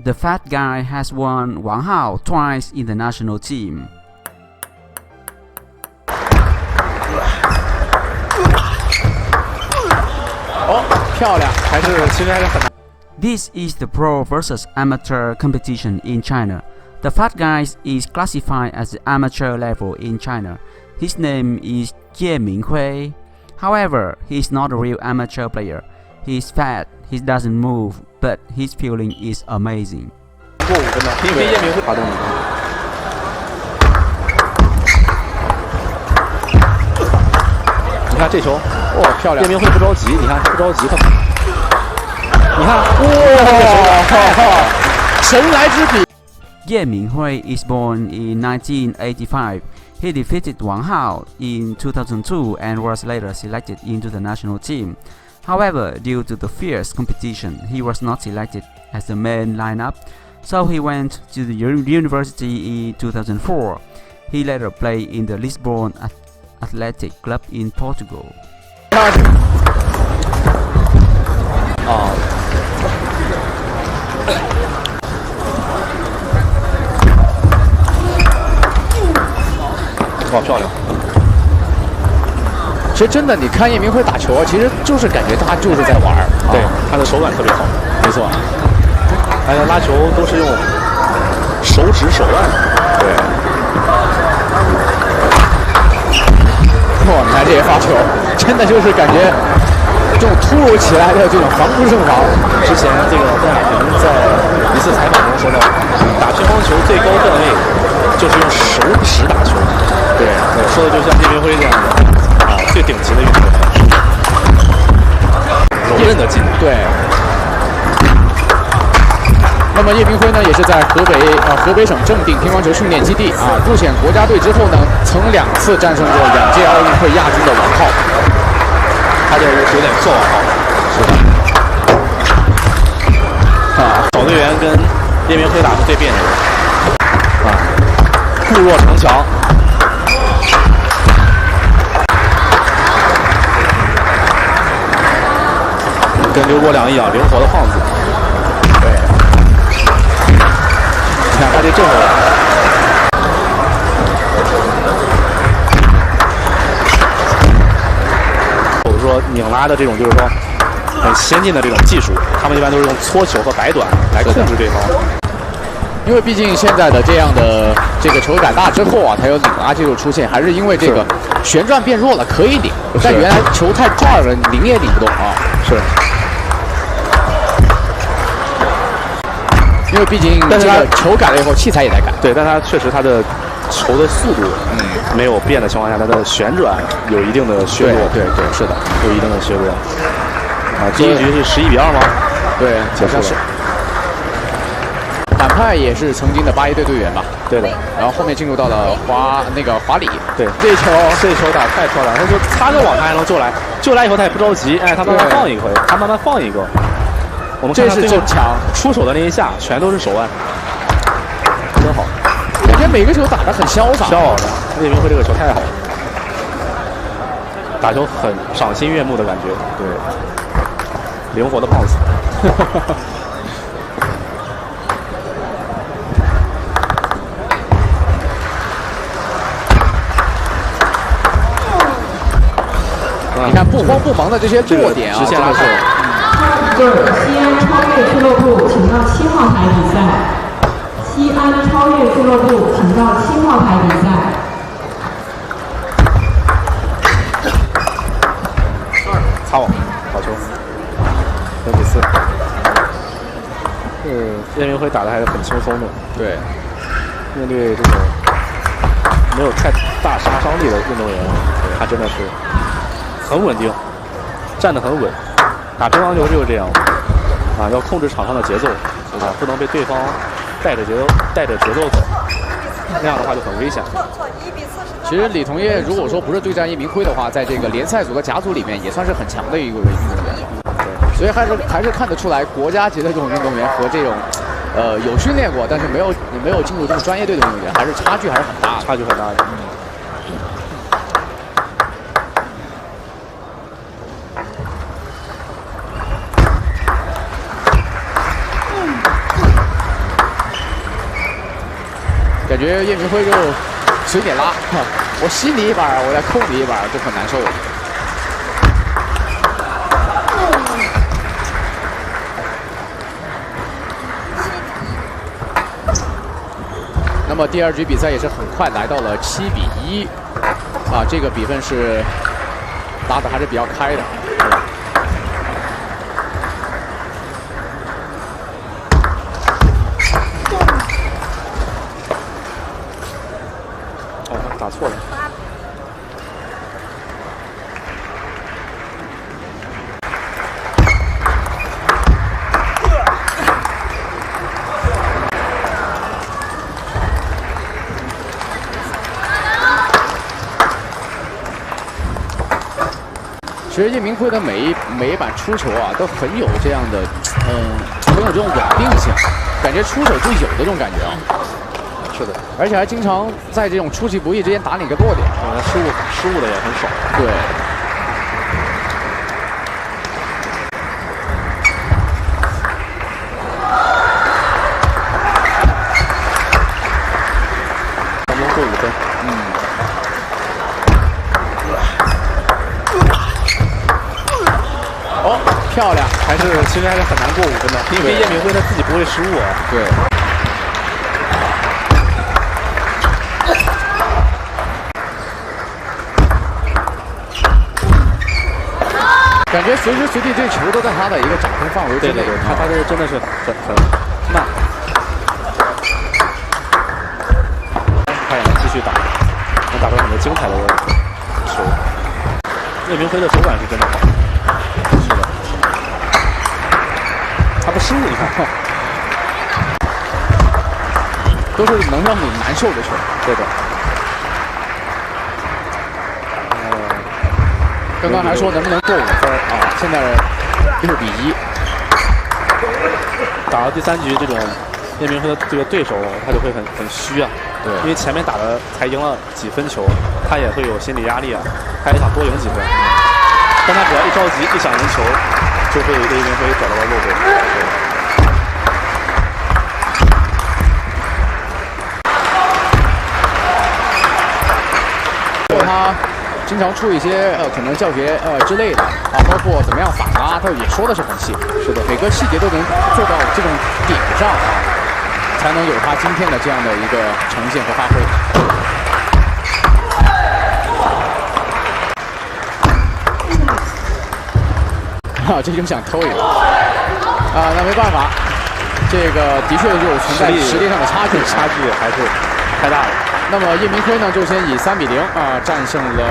The fat guy has won Wang Hao twice in the national team. 哦，漂亮，其实还是很难。 This is the pro versus amateur competition in China. The fat guy is classified as the amateur level in China. His name is Ye Minghui. However, he is not a real amateur player. He is fat, he doesn't move, but his feeling is amazing. 过5分钟，因为叶明辉发动的。你看这球，哇，漂亮！叶明辉不着急，你看不着急，他，你看，哇，神来之笔。 Ye Minghui is born in 1985. He defeated Wang Hao in 2002 and was later selected into the national team. However, due to the fierce competition, he was not selected as the main lineup, so he went to the university in 2004. He later played in the Lisbon Athletic Club in Portugal. 哇，漂亮！其实真的，你看叶明辉打球，其实就是感觉他就是在玩儿。对，他的手感特别好，没错。他拉球都是用手指手腕。对。哇，你看这些发球，真的就是感觉这种突如其来的这种防不胜防。之前这个邓亚萍在一次采访中说到，打乒乓球最高段位就是用手指打球。 对，说的就像叶明辉这样的最顶级的运动员，柔韧的技能。对。那么叶明辉呢，也是在河北省正定乒乓球训练基地入选国家队之后呢，曾2次战胜过2届奥运会亚军的王浩。他这有点做王浩。是的。小队员跟叶明辉打是最别扭的。固若城墙。 跟刘国梁一样灵活的胖子，对，你看他这阵容，或者说拧拉的这种，就是说很先进的这种技术，他们一般都是用搓球和摆短来控制对方。因为毕竟现在的这样的这个球改大之后才有拧拉技术出现，还是因为这个旋转变弱了，可以拧，但原来球太转了，拧也拧不动是。 因为毕竟这个球改了以后，器材也在改。对，但它确实它的球的速度没有变的情况下，它的旋转有一定的削弱。对，是的，有一定的削弱。第一局是11-2吗？对，结束了。反派也是曾经的8-1队队员吧？对的。然后后面进入到了华里。对，这球打太漂亮，他就擦个网他还能救来以后他也不着急，他慢慢放一回，他慢慢放一个。 我们看这是真强，出手的那一下全都是手腕，真好。感觉每个球打得很潇洒。的，叶明辉这个球太好了，打球很赏心悦目的感觉。对，灵活的胖子。你看不慌不忙的这些落点直线的是。 西安超越俱乐部，请到7号台比赛。西安超越俱乐部，请到7号台比赛。擦网，好球，0-4。叶明辉打的还是很轻松的。对，面对这种没有太大杀伤力的运动员，他真的是很稳定，站得很稳。 打乒乓球就是这样，要控制场上的节奏，不能被对方带着节奏走，那样的话就很危险。其实李彤烨如果说不是对战叶明辉的话，在这个联赛组和甲组里面也算是很强的一个运动员。对，所以还是看得出来，国家级的这种运动员和这种有训练过但是没有进入这种专业队的运动员，还是差距很大的。差距很大的。感觉叶明辉就随便拉，我吸你一把，我再扣你一把，就很难受。那么第二局比赛也是很快来到了7比1，啊，这个比分是拉的还是比较开的。哦，打错了。其实叶明辉的每一板出球啊，都很有这样的，很有这种稳定性，感觉出手就有的这种感觉啊。是的，而且还经常在这种出其不意之间打你个落点，他失误的也很少。对。能不能过5分？哦，漂亮！其实还是很难过5分的，因为叶明辉他自己不会失误啊。对。感觉随时随地这球都在他的一个掌控范围之内。对，他这真的是很慢。他也能继续打，能打出很多精彩的球。叶明辉的手感是真的好。是的。他不失误，你看，都是能让你难受的球。对的。刚刚还说能不能过5分啊？现在6比1。打到第3局，这种叶明辉的这个对手，他就会很虚啊。对，因为前面打的才赢了几分球，他也会有心理压力啊，他也想多赢几分。但他只要一着急，一想赢球，就会叶明辉找到了漏洞。他经常出一些可能教学之类的啊，包括怎么样反拉，他也说的是很细。是的，每个细节都能做到这种点上啊，才能有他今天的这样的一个呈现和发挥。啊，这就想偷赢啊，那没办法，这个的确就存在实力上的差距还是太大了。那么叶明辉呢，就先以3比0啊战胜了